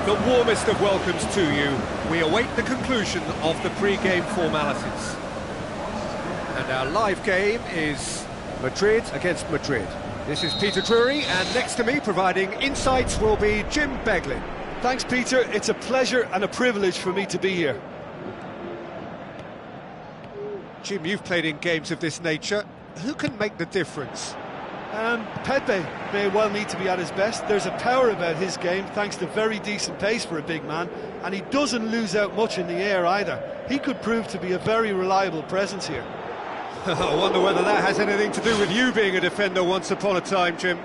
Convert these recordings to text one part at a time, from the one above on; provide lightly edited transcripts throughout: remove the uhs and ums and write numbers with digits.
The warmest of welcomes to you. We await the conclusion of the pre-game formalities. And our live game is Madrid against Madrid. This is Peter Drury, and next to me providing insights will be Jim Beglin. Thanks, Peter. It's a pleasure and a privilege for me to be here. Jim, you've played in games of this nature. Who can make the difference? Pepe may well need to be at his best. There's a power about his game, thanks to very decent pace for a big man, and he doesn't lose out much in the air either. He could prove to be a very reliable presence here. I wonder whether that has anything to do with you being a defender once upon a time, Jim.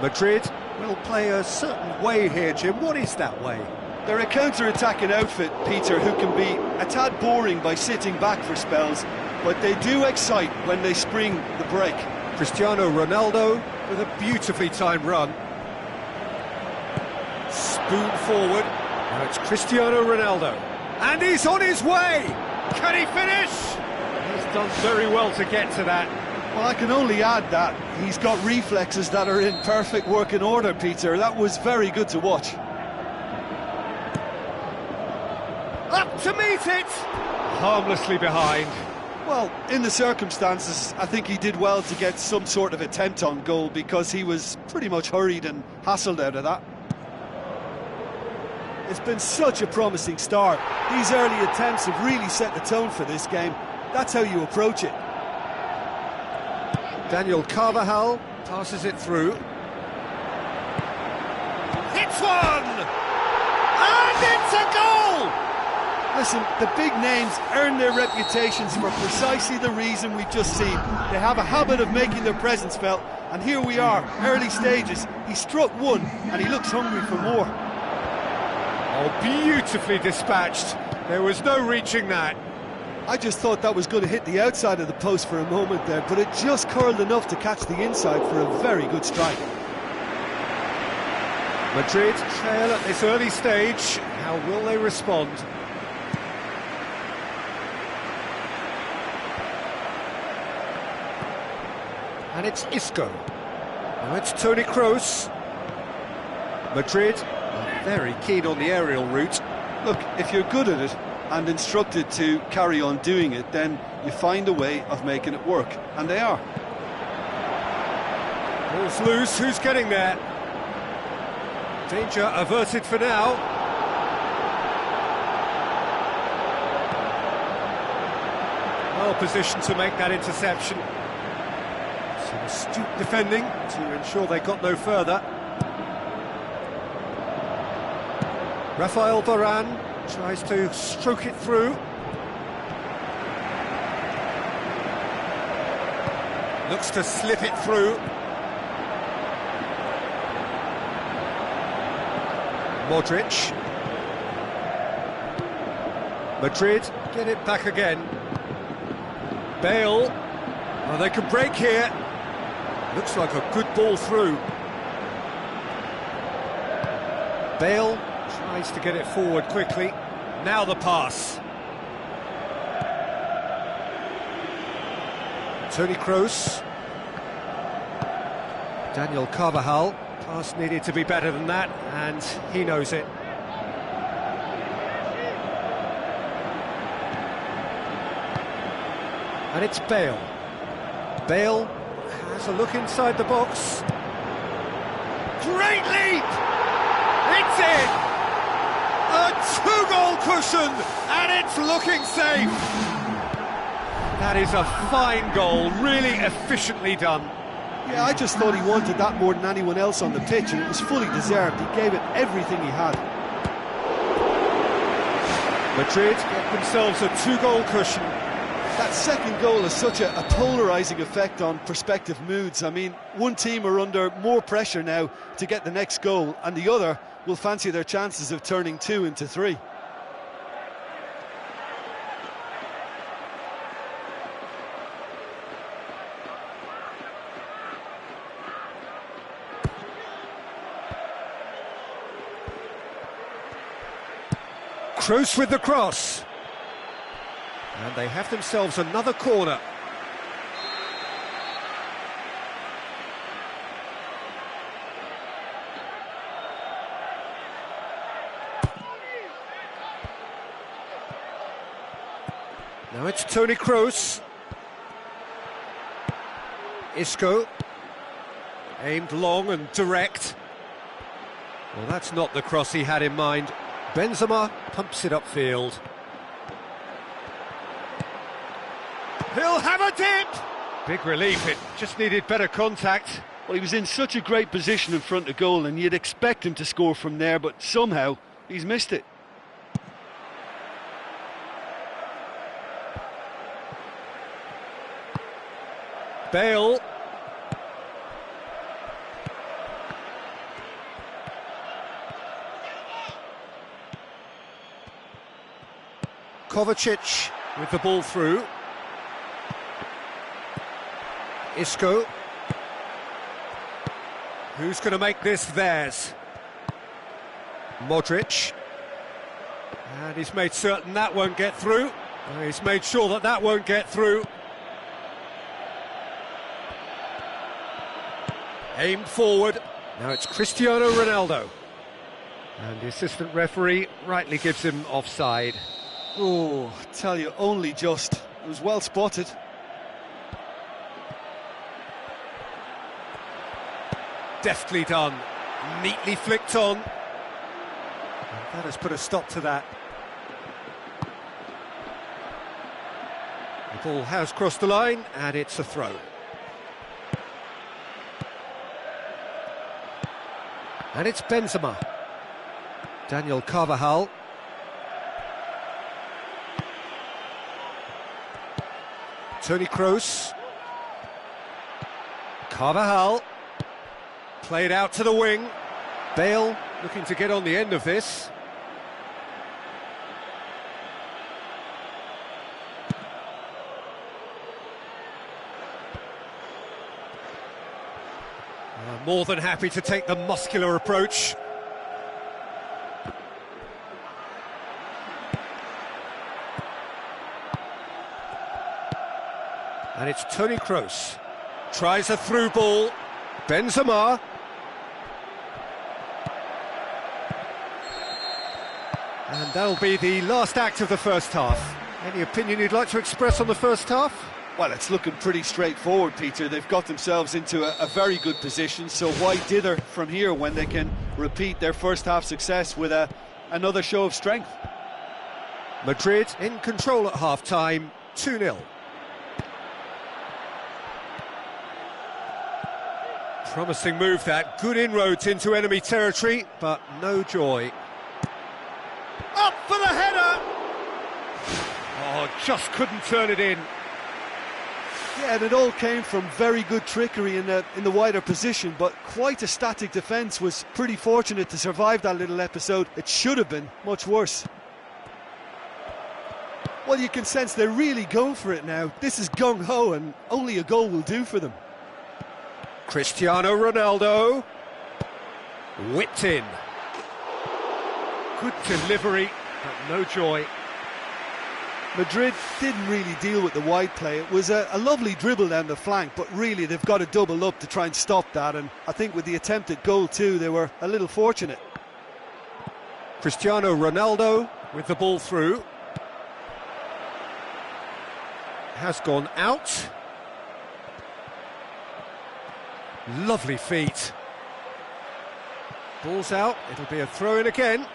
Madrid will play a certain way here, Jim. What is that way? They're a counter-attacking outfit, Peter, who can be a tad boring by sitting back for spells, but they do excite when they spring the break. Cristiano Ronaldo with a beautifully timed run. Spoon forward. Now it's Cristiano Ronaldo. And he's on his way! Can he finish? He's done very well to get to that. Well, I can only add that he's got reflexes that are in perfect working order, Peter. That was very good to watch. Up to meet it! Harmlessly behind. Well, in the circumstances, I think he did well to get some sort of attempt on goal because he was pretty much hurried and hassled out of that. It's been such a promising start. These early attempts have really set the tone for this game. That's how you approach it. Daniel Carvajal passes it through. Hits one! And it's a goal! Listen, the big names earn their reputations for precisely the reason we've just seen. They have a habit of making their presence felt, and here we are, early stages. He struck one, and he looks hungry for more. Oh, beautifully dispatched. There was no reaching that. I just thought that was going to hit the outside of the post for a moment there, but it just curled enough to catch the inside for a very good strike. Madrid trail at this early stage. How will they respond? And it's Isco. Now it's Toni Kroos. Madrid are very keen on the aerial route. Look, if you're good at it and instructed to carry on doing it, then you find a way of making it work, and they are. Ball's loose, who's getting there? Danger averted for now. Well positioned to make that interception. Some astute defending to ensure they got no further. Rafael Varane tries to stroke it through. Looks to slip it through. Modric. Madrid get it back again. Bale. Oh, they can break here. Looks like a good ball through. Bale tries to get it forward quickly. Now the pass. Toni Kroos. Daniel Carvajal. Pass needed to be better than that, and he knows it. And it's Bale. Bale has a look inside the box. Great leap! It's in! A two-goal cushion, and it's looking safe! That is a fine goal, really efficiently done. Yeah, I just thought he wanted that more than anyone else on the pitch, and it was fully deserved. He gave it everything he had. Madrid get themselves a two-goal cushion. That second goal has such a polarising effect on prospective moods. I mean, one team are under more pressure now to get the next goal, and the other will fancy their chances of turning 2 into 3. Kroos with the cross. And they have themselves another corner. Now it's Toni Kroos. Isco. Aimed long and direct. Well, that's not the cross he had in mind. Benzema pumps it upfield. He'll have a dip! Big relief, it just needed better contact. Well, he was in such a great position in front of goal, and you'd expect him to score from there, but somehow he's missed it. Bale. Kovacic with the ball through. Isco. Who's going to make this theirs? Modric. And he's made certain that won't get through. He's made sure that that won't get through. Aimed forward. Now it's Cristiano Ronaldo. And the assistant referee rightly gives him offside. Oh, I tell you, only just. It was well spotted. Deftly done, neatly flicked on. And that has put a stop to that. The ball has crossed the line, and it's a throw. And it's Benzema. Daniel Carvajal. Toni Kroos. Carvajal. Played out to the wing. Bale looking to get on the end of this. More than happy to take the muscular approach. And it's Toni Kroos. Tries a through ball. Benzema. And that'll be the last act of the first half. Any opinion you'd like to express on the first half? Well, it's looking pretty straightforward, Peter. They've got themselves into a very good position, so why dither from here when they can repeat their first half success with another show of strength? Madrid in control at half-time, 2-0. Promising move that, good inroads into enemy territory, but no joy. Up for the header! Oh, just couldn't turn it in. Yeah, and it all came from very good trickery in the wider position, but quite a static defence. Was pretty fortunate to survive that little episode. It should have been much worse. Well, you can sense they're really going for it now. This is gung-ho, and only a goal will do for them. Cristiano Ronaldo. Whipped in. Good delivery, but no joy. Madrid didn't really deal with the wide play. It was a lovely dribble down the flank, but really they've got to double up to try and stop that, and I think with the attempted goal too, they were a little fortunate. Cristiano Ronaldo with the ball through. Has gone out. Lovely feet. Ball's out, it'll be a throw-in again.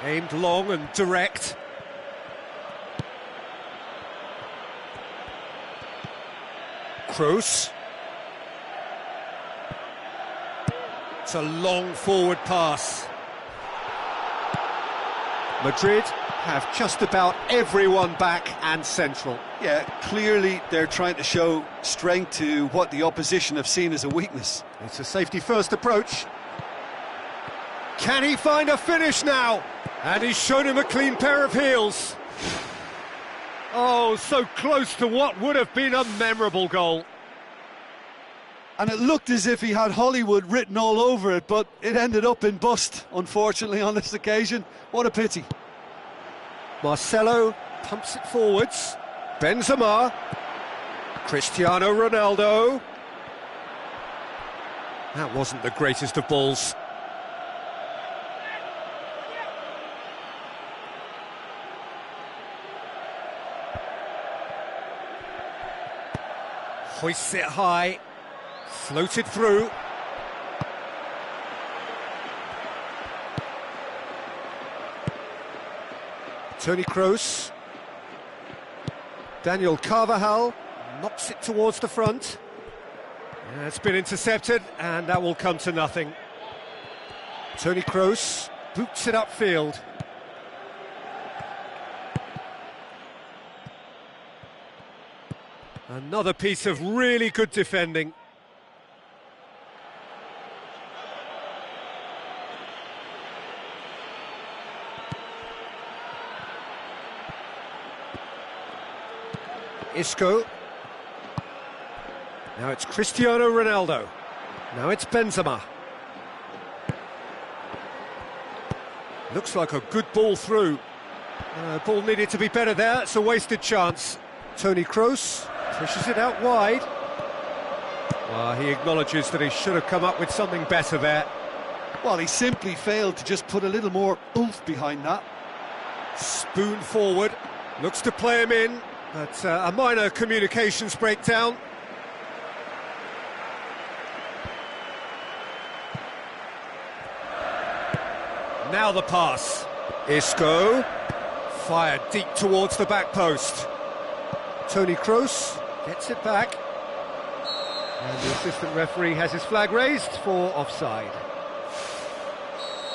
Aimed long and direct. Kroos. It's a long forward pass. Madrid have just about everyone back and central. Yeah, clearly they're trying to show strength to what the opposition have seen as a weakness. It's a safety-first approach. Can he find a finish now? And he's shown him a clean pair of heels. Oh, so close to what would have been a memorable goal. And it looked as if he had Hollywood written all over it, but it ended up in bust, unfortunately, on this occasion. What a pity. Marcelo pumps it forwards. Benzema. Cristiano Ronaldo. That wasn't the greatest of balls. Hoists it high. Floated through. Toni Kroos. Daniel Carvajal knocks it towards the front. Yeah, it's been intercepted, and that will come to nothing. Toni Kroos boots it upfield. Another piece of really good defending. Isco. Now it's Cristiano Ronaldo. Now it's Benzema. Looks like a good ball through. Ball needed to be better there. It's a wasted chance. Toni Kroos pushes it out wide. Well, he acknowledges that he should have come up with something better there. Well, he simply failed to just put a little more oomph behind that. Spoon forward. Looks to play him in. But a minor communications breakdown. Now the pass. Isco. Fired deep towards the back post. Toni Kroos gets it back. And the assistant referee has his flag raised for offside.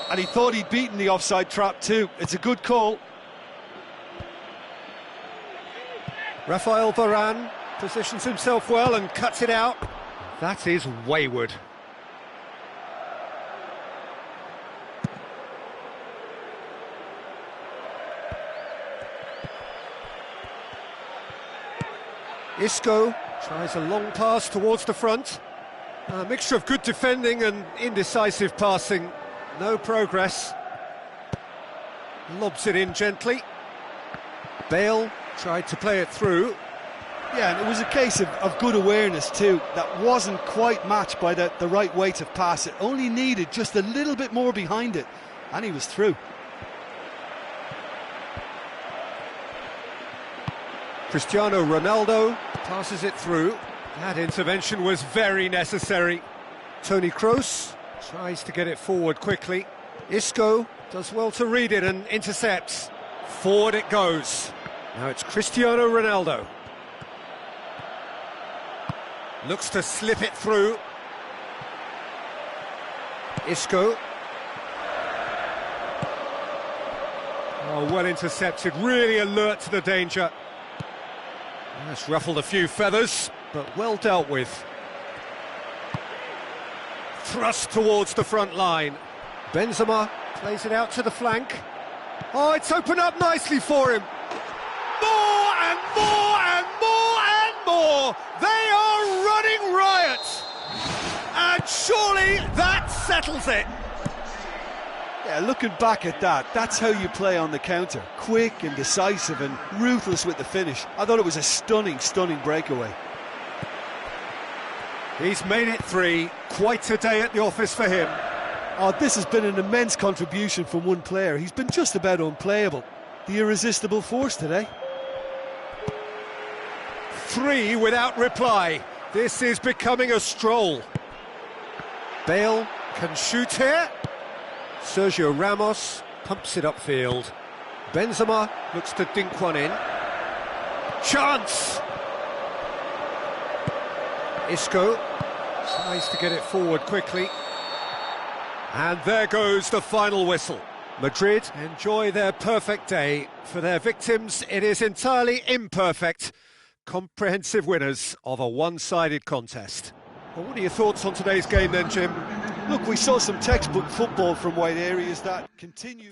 And he thought he'd beaten the offside trap too. It's a good call. Rafael Varane positions himself well and cuts it out. That is wayward. Isco tries a long pass towards the front. A mixture of good defending and indecisive passing. No progress. Lobs it in gently. Bale tried to play it through. Yeah, and it was a case of good awareness too. That wasn't quite matched by the right weight of pass. It only needed just a little bit more behind it, and he was through. Cristiano Ronaldo passes it through. That intervention was very necessary. Toni Kroos tries to get it forward quickly. Isco does well to read it and intercepts. Forward it goes. Now it's Cristiano Ronaldo. Looks to slip it through. Isco. Oh, well intercepted, really alert to the danger. That's ruffled a few feathers, but well dealt with. Thrust towards the front line. Benzema plays it out to the flank. Oh, it's opened up nicely for him. More and more and more and more. They are running riot. And surely that settles it. Yeah, looking back at that, that's how you play on the counter. Quick and decisive and ruthless with the finish. I thought it was a stunning, stunning breakaway. He's made it 3. Quite a day at the office for him. Oh, this has been an immense contribution from one player. He's been just about unplayable. The irresistible force today. 3 without reply. This is becoming a stroll. Bale can shoot here. Sergio Ramos pumps it upfield. Benzema looks to dink one in. Chance! Isco tries to get it forward quickly. And there goes the final whistle. Madrid enjoy their perfect day. For their victims, it is entirely imperfect. Comprehensive winners of a one-sided contest. Well, what are your thoughts on today's game then, Jim? Look, we saw some textbook football from wide areas that continue.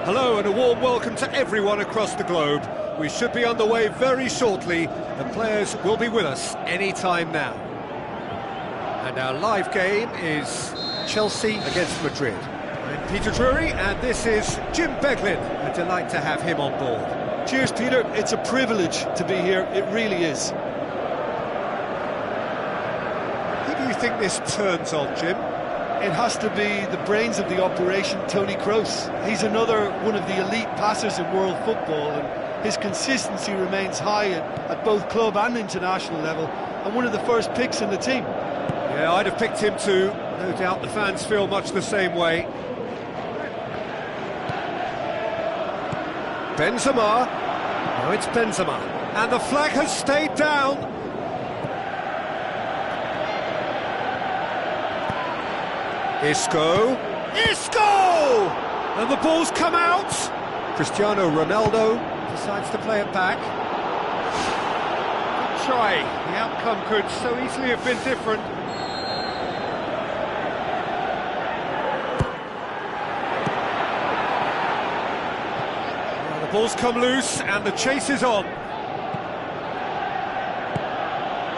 Hello and a warm welcome to everyone across the globe. We should be underway very shortly. The players will be with us any time now. And our live game is Chelsea against Madrid. I'm Peter Drury and this is Jim Beglin. A delight to have him on board. Cheers, Peter. It's a privilege to be here. It really is. Who do you think this turns on, Jim? It has to be the brains of the operation, Toni Kroos. He's another one of the elite passers in world football, and his consistency remains high at both club and international level, and one of the first picks in the team. Yeah, I'd have picked him too. No doubt the fans feel much the same way. Benzema. No, it's Benzema. And the flag has stayed down. Isco! And the ball's come out! Cristiano Ronaldo decides to play it back. Good try. The outcome could so easily have been different. Now the ball's come loose and the chase is on.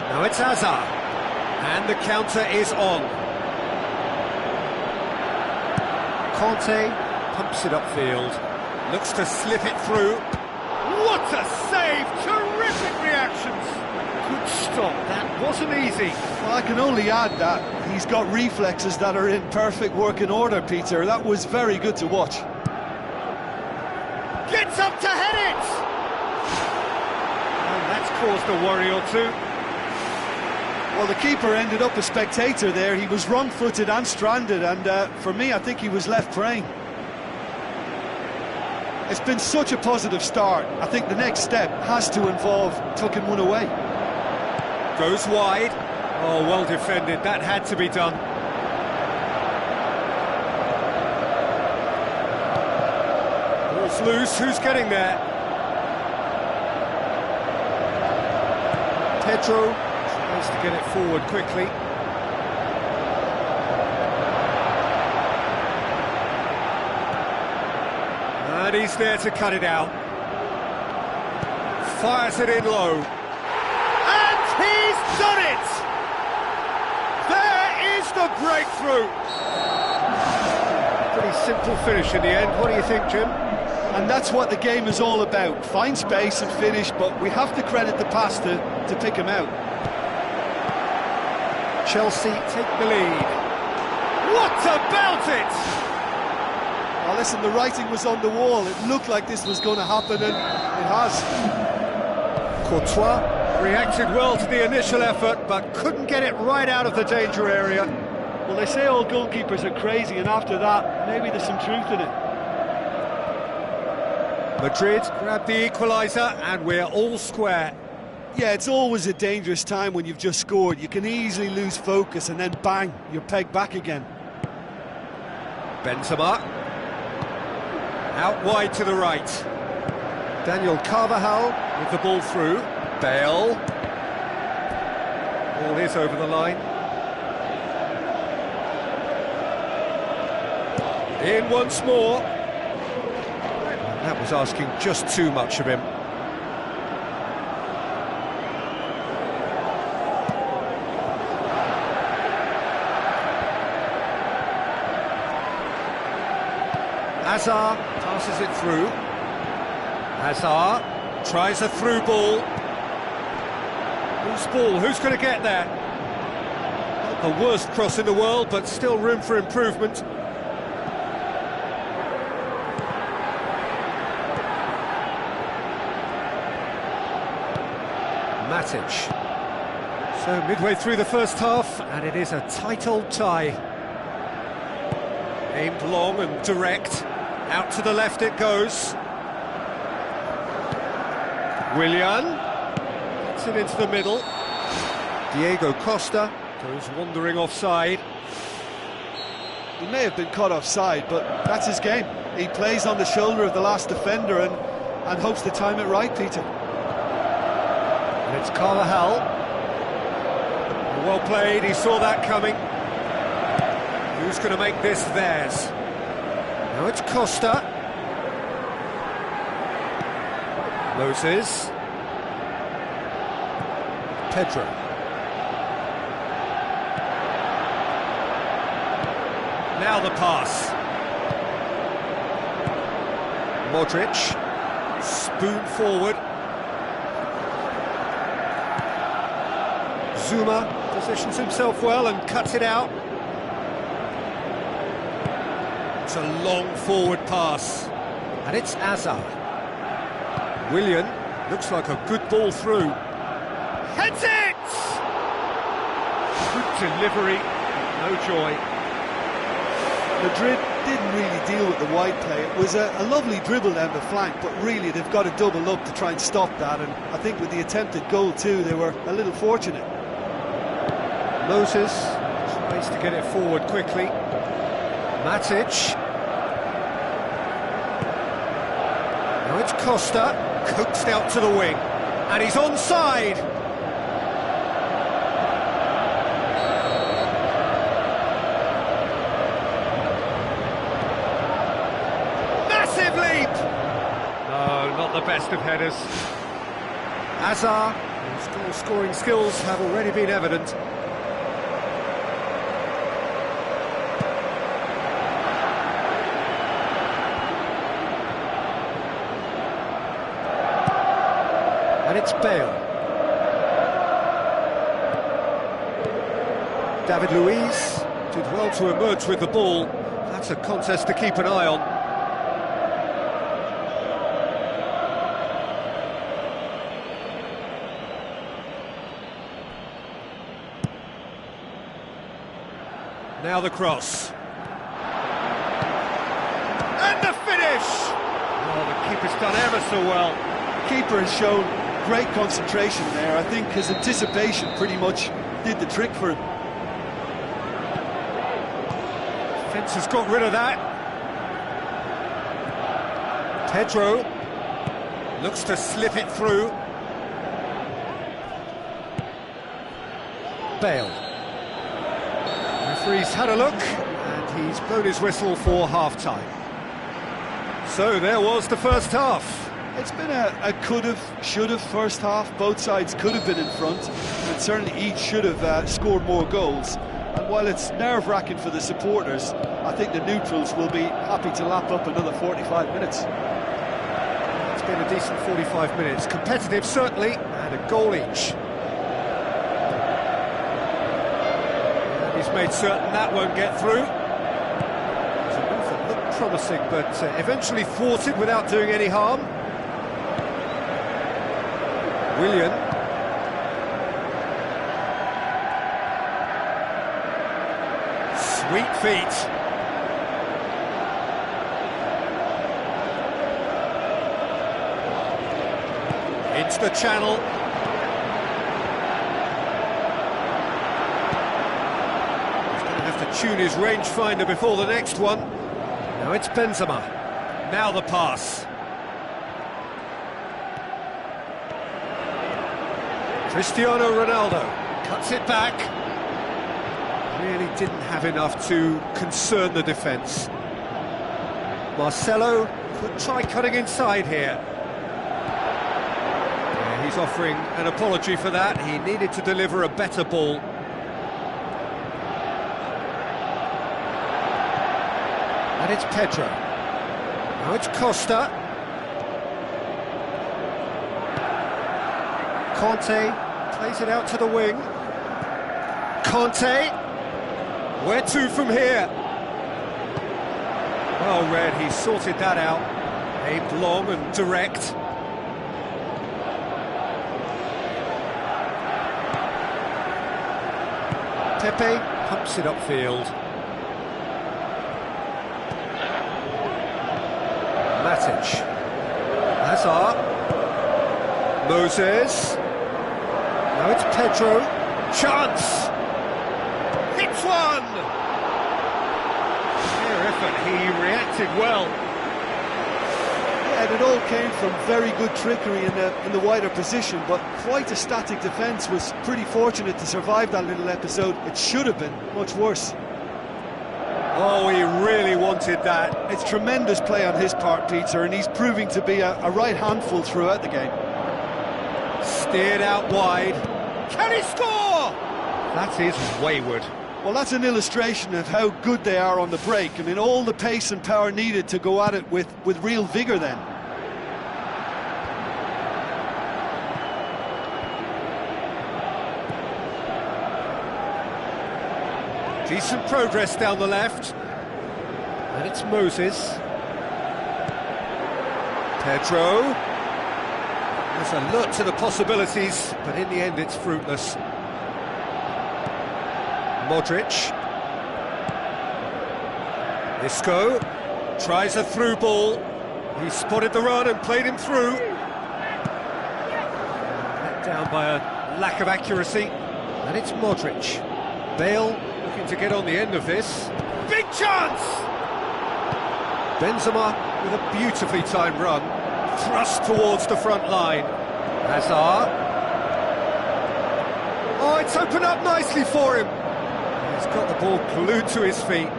Now it's Hazard. And the counter is on. Conte pumps it upfield, looks to slip it through. What a save! Terrific reactions! Good stop, that wasn't easy. Well, I can only add that he's got reflexes that are in perfect working order, Peter. That was very good to watch. Gets up to head it! And that's caused a worry or two. Well, the keeper ended up a spectator there. He was wrong-footed and stranded, and for me, I think he was left praying. It's been such a positive start. I think the next step has to involve tucking one away. Goes wide. Oh, well defended. That had to be done. Ball's loose. Who's getting there? Pedro tries to get it forward quickly. And he's there to cut it out. Fires it in low. And he's done it! There is the breakthrough! Pretty simple finish in the end. What do you think, Jim? And that's what the game is all about. Find space and finish, but we have to credit the pass to pick him out. Chelsea take the lead. What about it? Well, listen, the writing was on the wall. It looked like this was going to happen, and it has. Courtois reacted well to the initial effort, but couldn't get it right out of the danger area. Well, they say all goalkeepers are crazy, and after that, maybe there's some truth in it. Madrid grab the equaliser, and we're all square. Yeah, it's always a dangerous time when you've just scored. You can easily lose focus, and then bang, you're pegged back again. Benzema. Out wide to the right. Daniel Carvajal with the ball through. Bale. Ball is over the line. In once more. That was asking just too much of him. Hazard passes it through. Hazard tries a through ball. Whose ball? Who's going to get there? Not the worst cross in the world, but still room for improvement. Matic. So midway through the first half, and it is a tight old tie. Aimed long and direct. Out to the left it goes. Willian gets it into the middle. Diego Costa goes wandering offside. He may have been caught offside, but that's his game. He plays on the shoulder of the last defender and hopes to time it right, Peter. And it's Carvajal. Well played, he saw that coming. Who's going to make this theirs? Now it's Costa. Moses. Pedro. Now the pass. Modric. Spoon forward. Zuma positions himself well and cuts it out. It's a long forward pass. And it's Azar. Willian looks like a good ball through. Heads it! Good delivery, no joy. Madrid didn't really deal with the wide play. It was a lovely dribble down the flank, but really they've got to double up to try and stop that, and I think with the attempted goal too, they were a little fortunate. Moses tries to get it forward quickly. Matic. Now it's Costa, coaxed out to the wing, and he's onside. Massive leap! No, not the best of headers. Azar, whose goal-scoring skills have already been evident. And it's Bale. David Luiz did well to emerge with the ball. That's a contest to keep an eye on. Now the cross. And the finish! Oh, the keeper's done ever so well. The keeper has shown great concentration there. I think his anticipation pretty much did the trick for him. Fence has got rid of that. Pedro looks to slip it through. Bale. Referee's had a look and he's blown his whistle for half-time. So there was the first half. It's been a could-have, should-have first half. Both sides could have been in front, and certainly each should have scored more goals. And while it's nerve-wracking for the supporters, I think the neutrals will be happy to lap up another 45 minutes. It's been a decent 45 minutes. Competitive, certainly, and a goal each. And he's made certain that won't get through. It's a move that looked promising, but eventually thwarted without doing any harm. Willian. Sweet feet. Into the channel. He's going to have to tune his rangefinder before the next one. Now it's Benzema. Now the pass. Cristiano Ronaldo cuts it back. Really didn't have enough to concern the defence. Marcelo could try cutting inside here. Yeah, he's offering an apology for that. He needed to deliver a better ball. And it's Pedro. Now it's Costa. Conte plays it out to the wing. Conte. Where to from here? Well read, he sorted that out. Aimed long and direct. Pepe pumps it upfield. Matic. Hazard. Moses. Now it's Pedro. Chance! Hits one! Sheer effort, he reacted well. Yeah, it all came from very good trickery in the wider position, but quite a static defence. Was pretty fortunate to survive that little episode. It should have been much worse. Oh, he really wanted that. It's tremendous play on his part, Peter, and he's proving to be a right handful throughout the game. Steered out wide. Can he score? That is wayward. Well, that's an illustration of how good they are on the break. I mean, all the pace and power needed to go at it with real vigour then. Decent progress down the left. And it's Moses. Pedro. There's a lot to the possibilities, but in the end it's fruitless. Modric. Isco tries a through ball. He spotted the run and played him through. Let down by a lack of accuracy. And it's Modric. Bale looking to get on the end of this. Big chance! Benzema with a beautifully timed run. Thrust towards the front line. Hazard. Oh, it's opened up nicely for him. He's got the ball glued to his feet.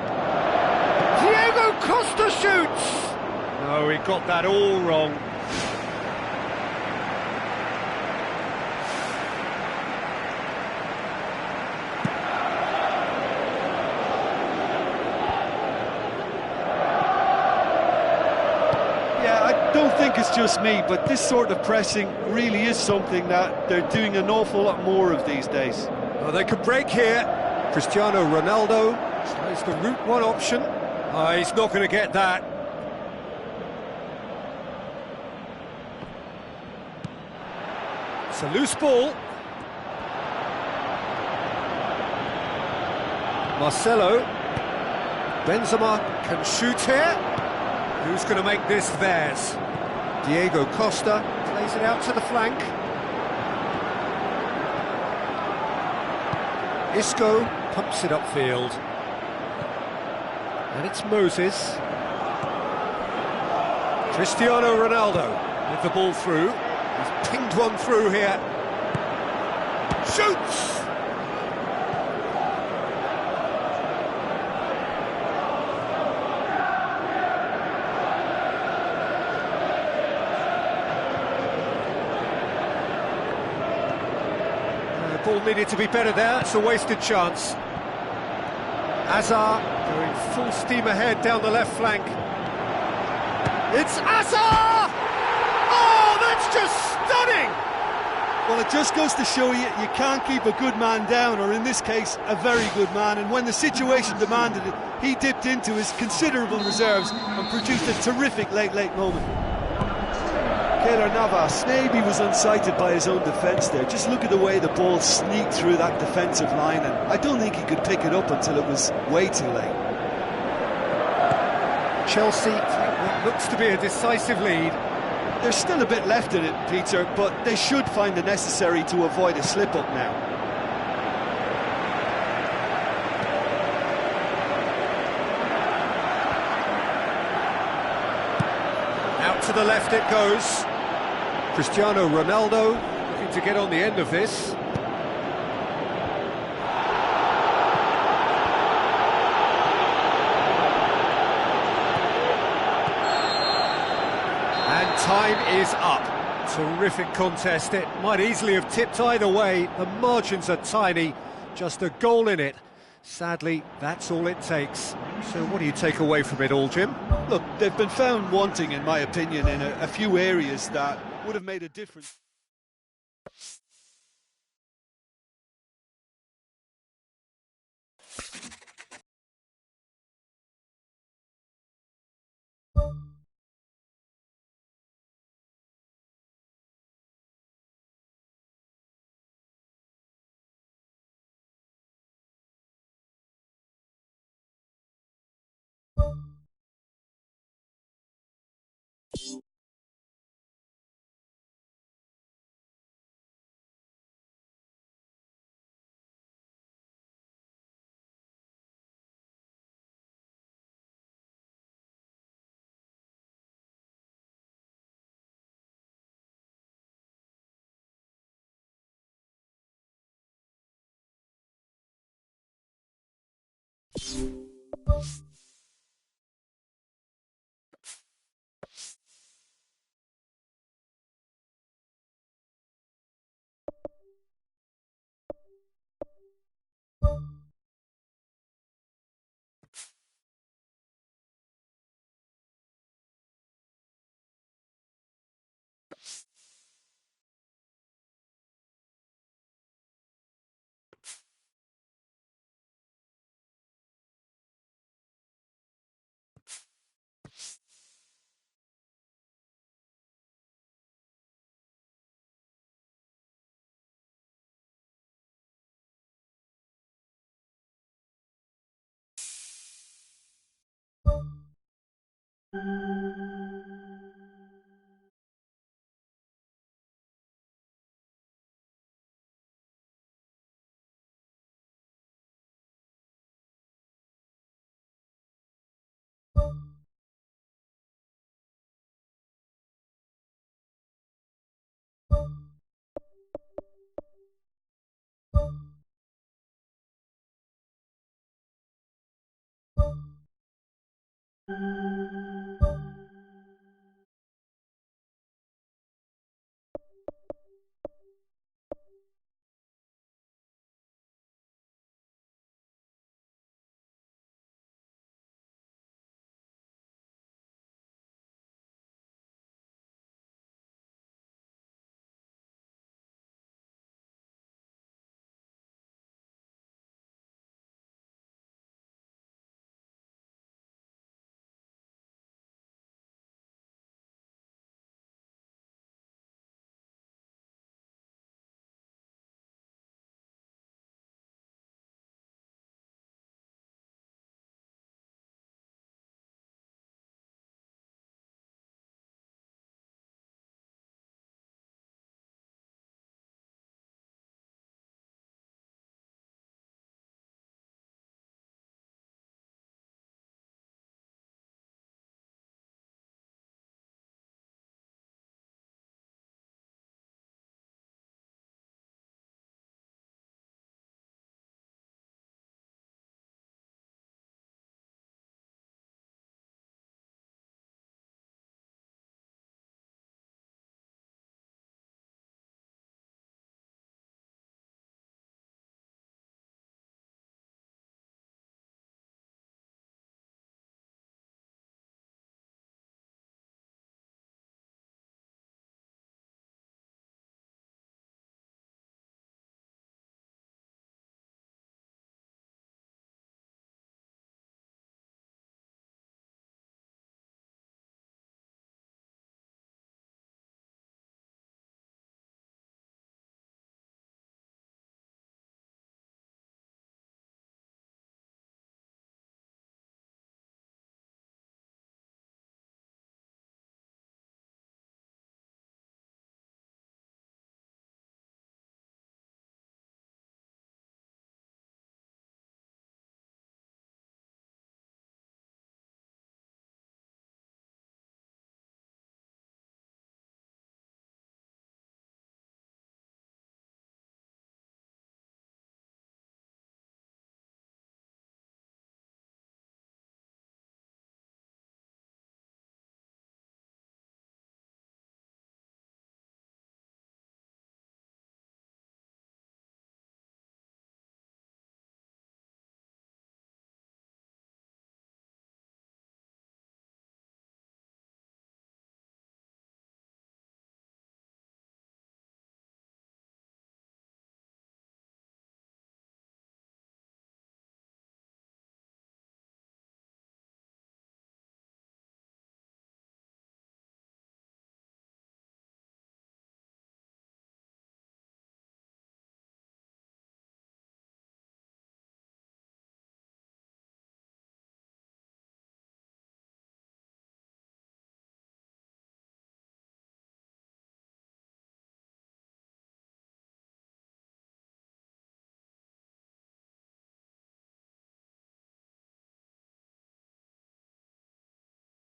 Diego Costa shoots! No, he got that all wrong. I don't think it's just me, but this sort of pressing really is something that they're doing an awful lot more of these days. Well, they could break here. Cristiano Ronaldo tries the route one option. Oh, he's not going to get that. It's a loose ball. Marcelo. Benzema can shoot here. Who's going to make this theirs? Diego Costa plays it out to the flank. Isco pumps it upfield. And it's Moses. Cristiano Ronaldo with the ball through. He's pinged one through here. Shoots! Ball needed to be better there, it's a wasted chance. Hazard going full steam ahead down the left flank. It's Hazard! Oh, that's just stunning! Well, it just goes to show you can't keep a good man down, or in this case, a very good man, and when the situation demanded it, he dipped into his considerable reserves and produced a terrific late moment. Keylor Navas maybe was unsighted by his own defence there. Just look at the way the ball sneaked through that defensive line, and I don't think he could pick it up until it was way too late. Chelsea take what looks to be a decisive lead. There's still a bit left in it, Peter, but they should find the necessary to avoid a slip-up now. Out to the left it goes. Cristiano Ronaldo looking to get on the end of this. And time is up. Terrific contest. It might easily have tipped either way. The margins are tiny. Just a goal in it. Sadly, that's all it takes. So what do you take away from it all, Jim? Look, they've been found wanting, in my opinion, in a few areas that would have made a difference.